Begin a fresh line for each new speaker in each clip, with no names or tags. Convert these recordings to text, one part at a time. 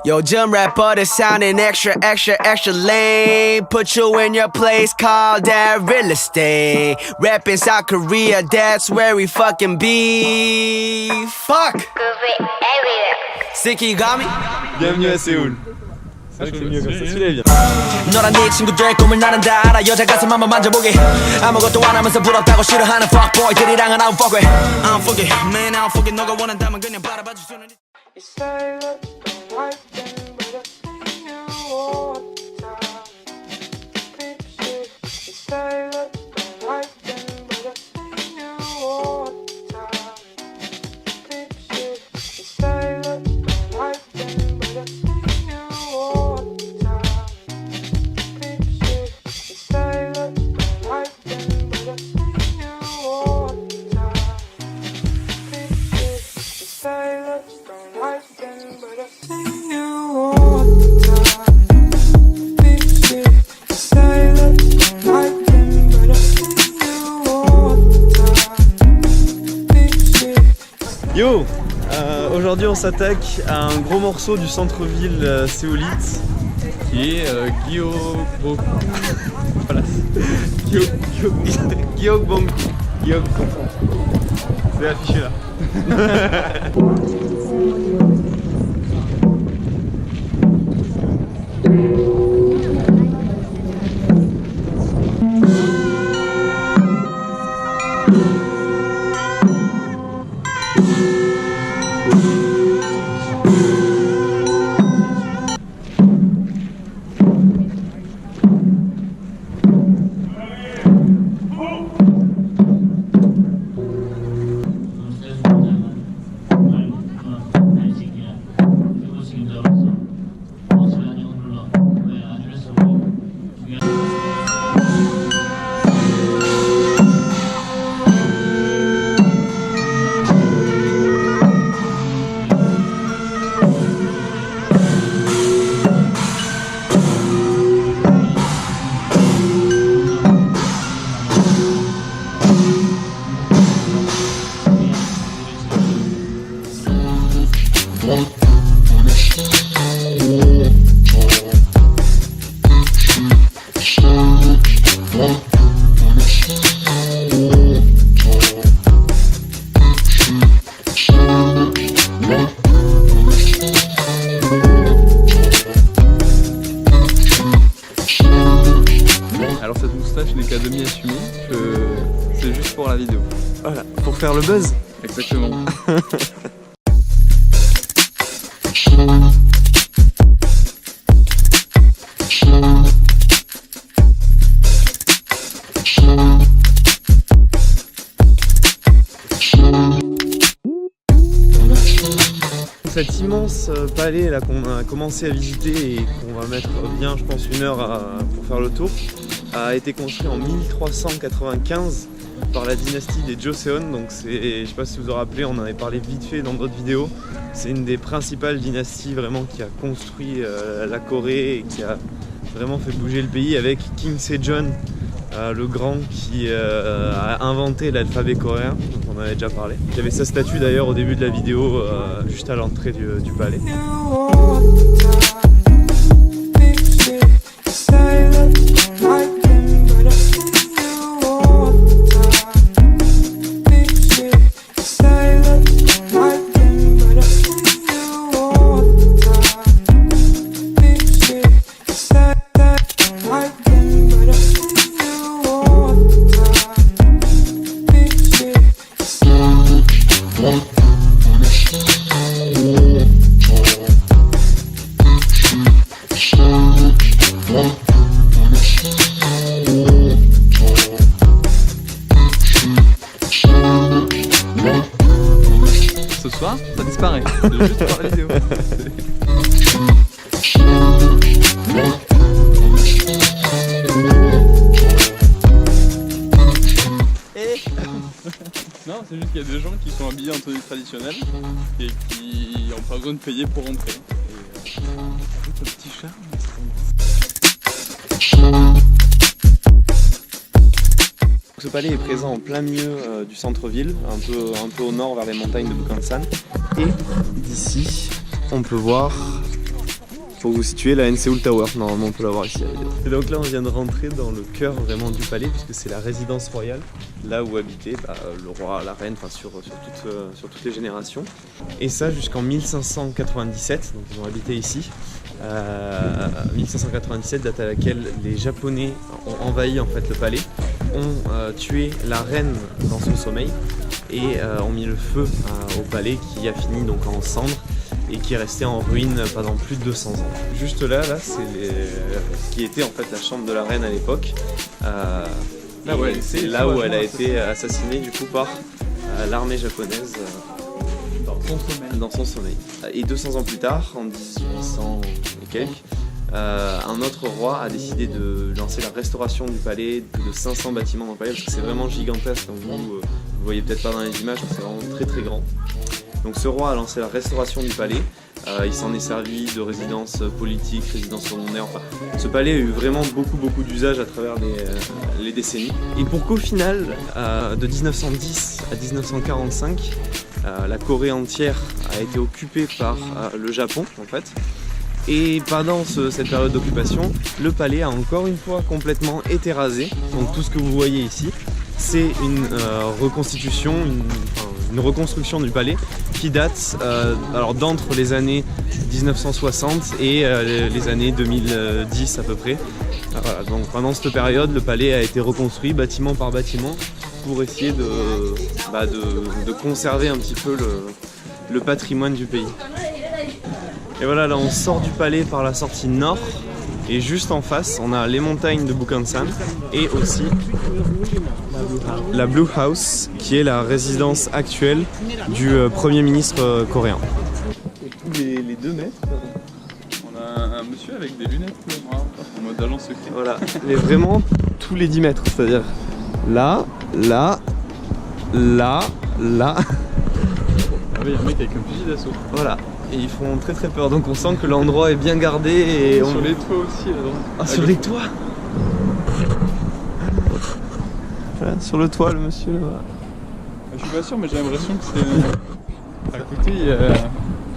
요즘 래퍼들 sounding extra extra extra lame. Put you in your place, call that real estate. Rap in South Korea, that's where we fucking be. Fuck. Sticky, you got me?
Bienvenue à Séoul. C'est vrai que c'est mieux comme ça, celui-là est bien.
너랑 네 친구들 꿈을 나는 다 알아. 여자 가슴 한번 만져보게. 아무것도 안 하면서 부럽다고 싫어하는 fuckboy들이랑은 I don't fuck with. I don't fuck it, man, I don't fuck it. 너가 원한다면 그냥 바라봐 주는.
You say that don't like them, but I see you all the time. Creep shit. You say that don't like them, but I see you all the time. Creep shit. You say that don't like them, but I see you all the time. Creep shit. You say that don't like them, but I see you all the time. Creep shit. You say that don't like them, but I see you all the time. Big shit. You say that don't like them, but I see you all the time. Big shit.
Yo, aujourd'hui on s'attaque à un gros morceau du centre-ville séoulite qui est Gyeongbokgung. Voilà. Gyeongbokgung. C'est affiché là. Alors cette moustache n'est qu'à demi assumée, c'est juste pour la vidéo.
Voilà, pour faire le buzz.
Exactement.
Cet immense palais là qu'on a commencé à visiter et qu'on va mettre bien, je pense, 1 heure pour faire le tour, a été construit en 1395 par la dynastie des Joseon. Donc c'est, je sais pas si vous vous rappelez, on en avait parlé vite fait dans d'autres vidéos. C'est une des principales dynasties vraiment qui a construit la Corée et qui a vraiment fait bouger le pays, avec King Sejong, le grand, qui a inventé l'alphabet coréen, donc on en avait déjà parlé. Il y avait sa statue d'ailleurs au début de la vidéo, juste à l'entrée du palais.
Ce soir, ça disparaît, juste pour la vidéo. Non, c'est juste qu'il y a des gens qui sont habillés en tenue traditionnelle et qui n'ont pas besoin de payer pour rentrer. Et un petit charme.
Ce palais est présent en plein milieu du centre-ville, un peu au nord vers les montagnes de Bukhansan. Et d'ici, on peut voir Pour vous situer, la Seoul Tower, normalement on peut la voir ici à la vidéo. Et donc là on vient de rentrer dans le cœur vraiment du palais, puisque c'est la résidence royale, là où habitait le roi, la reine, enfin sur toutes les générations. Et ça jusqu'en 1597, donc ils ont habité ici. 1597, date à laquelle les Japonais ont envahi en fait le palais, ont tué la reine dans son sommeil et ont mis le feu au palais qui a fini donc en cendres et qui est resté en ruine pendant plus de 200 ans. Juste là c'est ce qui était en fait la chambre de la reine à l'époque. C'est là où elle a été assassinée du coup par l'armée japonaise dans son sommeil. Et 200 ans plus tard, en 1800 et quelques, un autre roi a décidé de lancer la restauration du palais, de 500 bâtiments dans le palais, parce que c'est vraiment gigantesque, comme vous voyez peut-être pas dans les images, c'est vraiment très très grand. Donc ce roi a lancé la restauration du palais, il s'en est servi de résidence politique, résidence secondaire, enfin ce palais a eu vraiment beaucoup d'usages à travers les décennies. Et pour qu'au final, de 1910 à 1945, la Corée entière a été occupée par le Japon en fait. Et pendant cette période d'occupation, le palais a encore une fois complètement été rasé. Donc tout ce que vous voyez ici, c'est une reconstitution, une reconstruction du palais qui date alors d'entre les années 1960 et les années 2010 à peu près. Voilà, donc pendant cette période, le palais a été reconstruit bâtiment par bâtiment pour essayer de conserver un petit peu le patrimoine du pays. Et voilà, là on sort du palais par la sortie nord et juste en face on a les montagnes de Bukhansan et aussi la Blue House qui est la résidence actuelle du Premier ministre coréen. Tous les 2 mètres,
On a un monsieur avec des lunettes noires en mode agent secret.
voilà, mais vraiment tous les 10 mètres, c'est-à-dire là, là, là, là.
Ah oui, il y a un mec avec un fusil d'assaut.
Voilà, et ils font très très peur, donc on sent que l'endroit est bien gardé et
Sur les toits aussi là-dedans.
Ah, sur les toits. Voilà, sur le toit le monsieur là-bas.
Je suis pas sûr mais j'ai l'impression que c'est... À côté il y a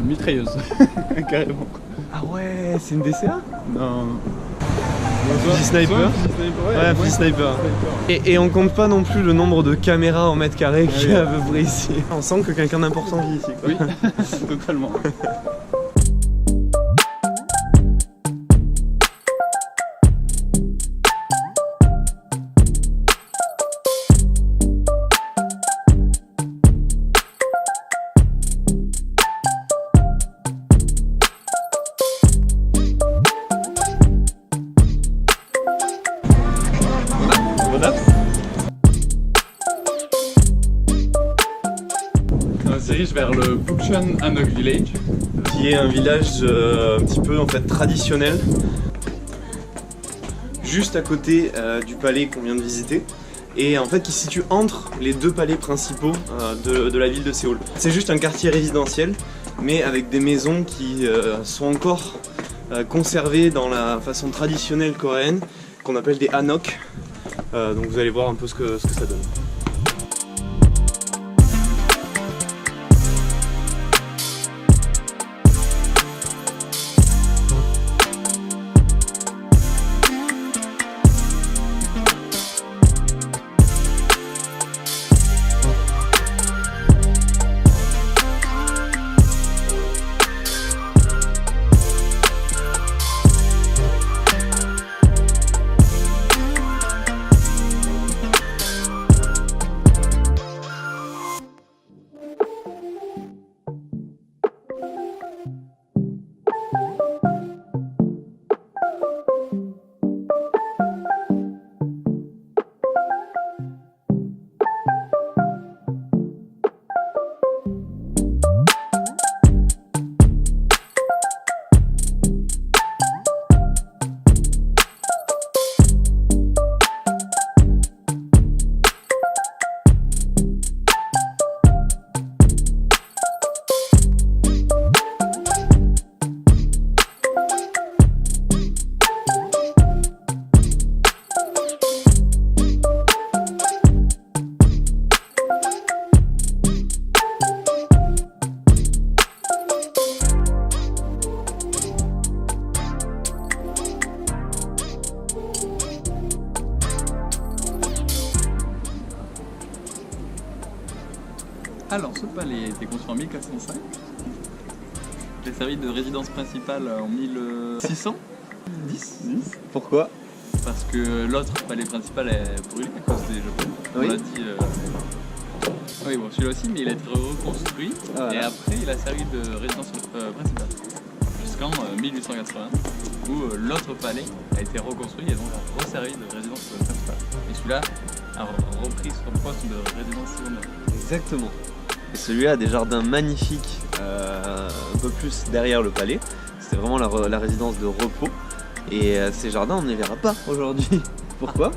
une mitrailleuse. Carrément.
Ah ouais, c'est une DCA?
Non.
Fusil sniper. Ouais, fusil sniper. Et on compte pas non plus le nombre de caméras en mètre carré qu'il y a à peu près ici. On sent que quelqu'un d'important vit ici, quoi.
Oui, totalement. On se dirige vers le Bukchon Hanok Village.
Qui est un village un petit peu en fait traditionnel. Juste à côté du palais qu'on vient de visiter. Et en fait qui se situe entre les 2 palais principaux de la ville de Séoul. C'est juste un quartier résidentiel, mais avec des maisons qui sont encore conservées dans la façon traditionnelle coréenne, qu'on appelle des hanok. Donc vous allez voir un peu ce que ça donne.
Alors, ce palais a été construit en 1405. Il a servi de résidence principale en 1610.
Pourquoi?
Parce que l'autre palais principal est brûlé à cause des Japonais.
Oui.
On l'a dit. Oui, bon, celui-là aussi, mais il a été reconstruit.
Ah, voilà.
Et après, il a servi de résidence principale. Jusqu'en 1880, où l'autre palais a été reconstruit et donc a resservi de résidence principale. Et celui-là a repris son poste de résidence secondaire.
Exactement. Et celui-là a des jardins magnifiques un peu plus derrière le palais. C'était vraiment la résidence de repos. Et ces jardins, on ne les verra pas aujourd'hui. Pourquoi?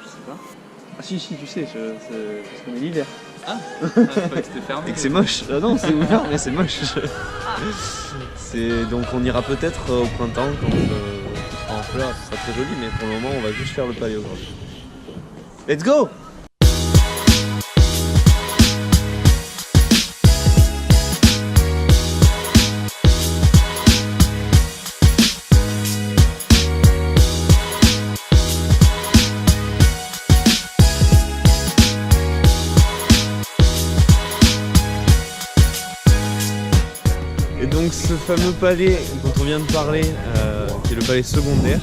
Je sais pas.
Ah si, tu sais, parce qu'on est l'hiver.
Ah, je croyais que c'était fermé.
Et que c'est moche. Ah non, c'est ouvert, mais c'est moche. Donc on ira peut-être au printemps quand tout sera en fleurs, ce sera très joli, mais pour le moment on va juste faire le palais aujourd'hui. Let's go! Et donc ce fameux palais dont on vient de parler, qui est le palais secondaire,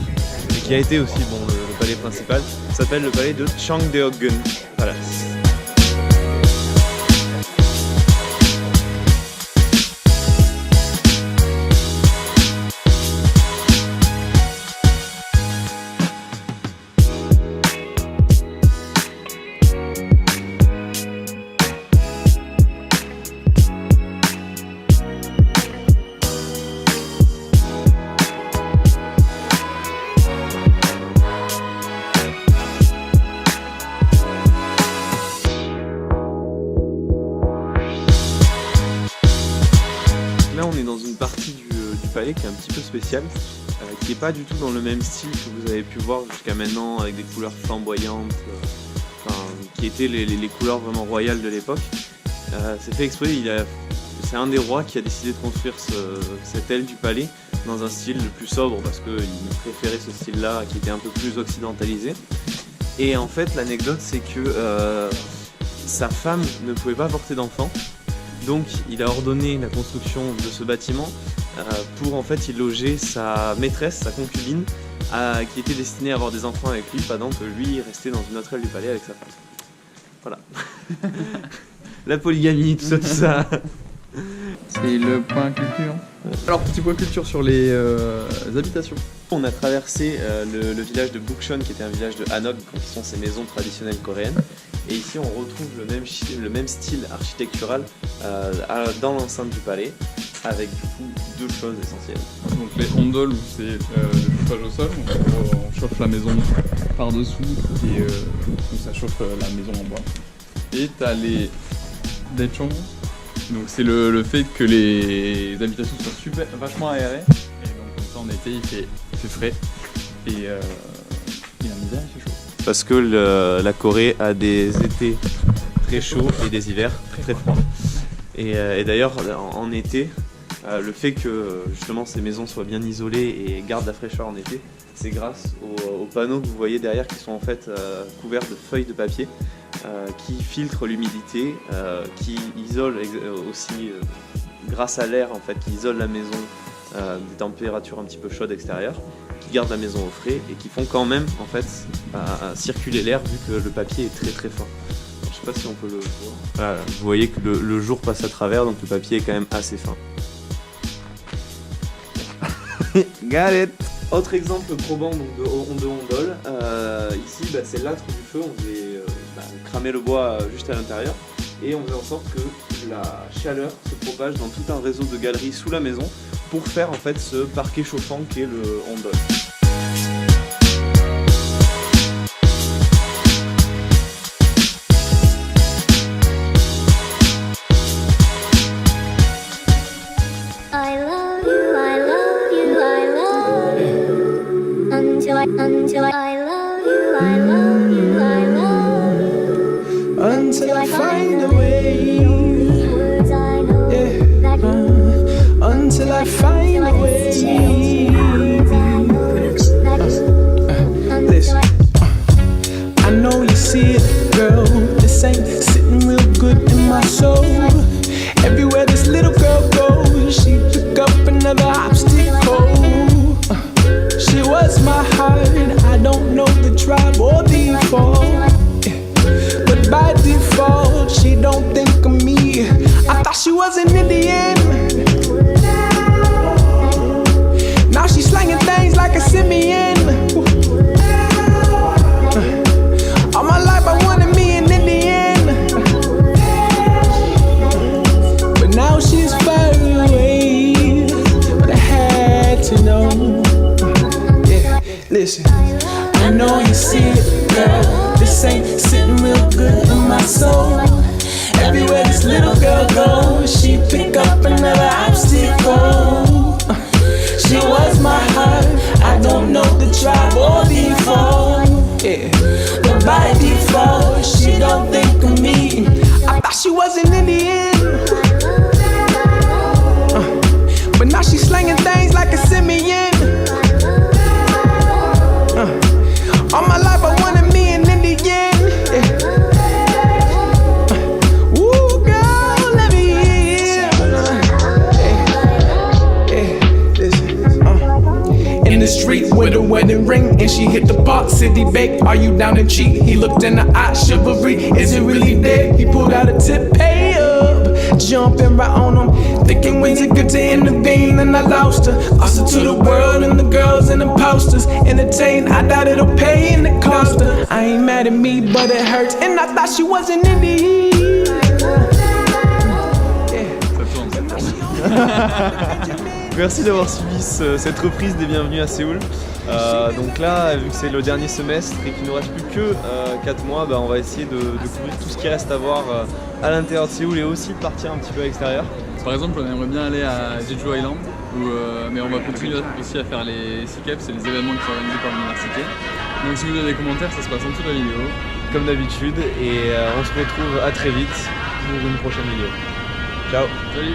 et qui a été aussi le palais principal, s'appelle le palais de Changdeokgun Palace. Là on est dans une partie du palais qui est un petit peu spéciale, qui n'est pas du tout dans le même style que vous avez pu voir jusqu'à maintenant avec des couleurs flamboyantes, qui étaient les couleurs vraiment royales de l'époque. C'est fait exprès, c'est un des rois qui a décidé de construire cette aile du palais dans un style plus sobre parce qu'il préférait ce style-là qui était un peu plus occidentalisé. Et en fait l'anecdote c'est que sa femme ne pouvait pas porter d'enfant. Donc il a ordonné la construction de ce bâtiment pour en fait y loger sa maîtresse, sa concubine, qui était destinée à avoir des enfants avec lui pendant que lui restait dans une autre aile du palais avec sa femme. Voilà. La polygamie, tout ça.
C'est le point culture. Alors, petit point culture sur les habitations.
On a traversé le village de Bukchon qui était un village de Hanok, qui sont ces maisons traditionnelles coréennes. Et ici on retrouve le même style architectural dans l'enceinte du palais, avec du coup deux choses essentielles.
Donc les hondols où c'est le chauffage au sol, donc on chauffe la maison par-dessous et donc ça chauffe la maison en bois. Et t'as les daechong, donc c'est le fait que les habitations soient vachement aérées, et donc comme ça en été il fait frais et en hiver il fait chaud.
Parce que la Corée a des étés très chauds et des hivers très froids. Et d'ailleurs, en été, le fait que justement ces maisons soient bien isolées et gardent la fraîcheur en été, c'est grâce aux panneaux que vous voyez derrière qui sont en fait couverts de feuilles de papier qui filtrent l'humidité, qui isolent aussi, grâce à l'air en fait, qui isole la maison des températures un petit peu chaudes extérieures, qui gardent la maison au frais et qui font quand même en fait circuler l'air vu que le papier est très très fin. Alors, je sais pas si on peut le voir. Voilà, vous voyez que le jour passe à travers, donc le papier est quand même assez fin. Got it. Autre exemple probant donc, de hondol, ici c'est l'âtre du feu, on faisait cramer le bois juste à l'intérieur et on faisait en sorte que la chaleur se propage dans tout un réseau de galeries sous la maison pour faire en fait ce parquet chauffant qu'est le hondol.
I love you, I love you, I love you. Until I love you, I love you, I love you.
Until I find a way.
The words I know
Yeah.
that you
Until I find a way. Listen. I know you see it, girl. This ain't sitting real good in my soul.
listen. I know you see it, girl. This ain't sitting real good in my soul. Everywhere this little girl goes, she pick up another obstacle. She was my heart. I don't know the tribe or default. Yeah, but by default, she don't think of me. I thought she was an Indian, but now she's slanging things like a simian. All my life I wanted me an Indian. Yeah. Ooh, girl, let me in. Listen. In the street with a wedding ring, and she hit the Park City bake. Are you down to cheat? He looked in the eye, chivalry. Is it really dead? He pulled out a tip, pay up, jumping right on him. Thinking when's it good to intervene, and I lost her. Lost her to the world and the girls and the posters. Entertain, I doubt it'll pay and it cost her. I ain't mad at me, but it hurts, and I thought she was an Indian.
Merci d'avoir suivi cette reprise des Bienvenus à Séoul. Donc là, vu que c'est le dernier semestre et qu'il ne nous reste plus que 4 mois, on va essayer de couvrir tout ce qui reste à voir à l'intérieur de Séoul et aussi de partir un petit peu à l'extérieur.
Par exemple, on aimerait bien aller à Jeju Island, mais on va continuer aussi à faire les SeaCaps, c'est les événements qui sont organisés par l'université. Donc si vous avez des commentaires, ça se passe en dessous de la vidéo.
Comme d'habitude, et on se retrouve à très vite pour une prochaine vidéo. Ciao.
Salut.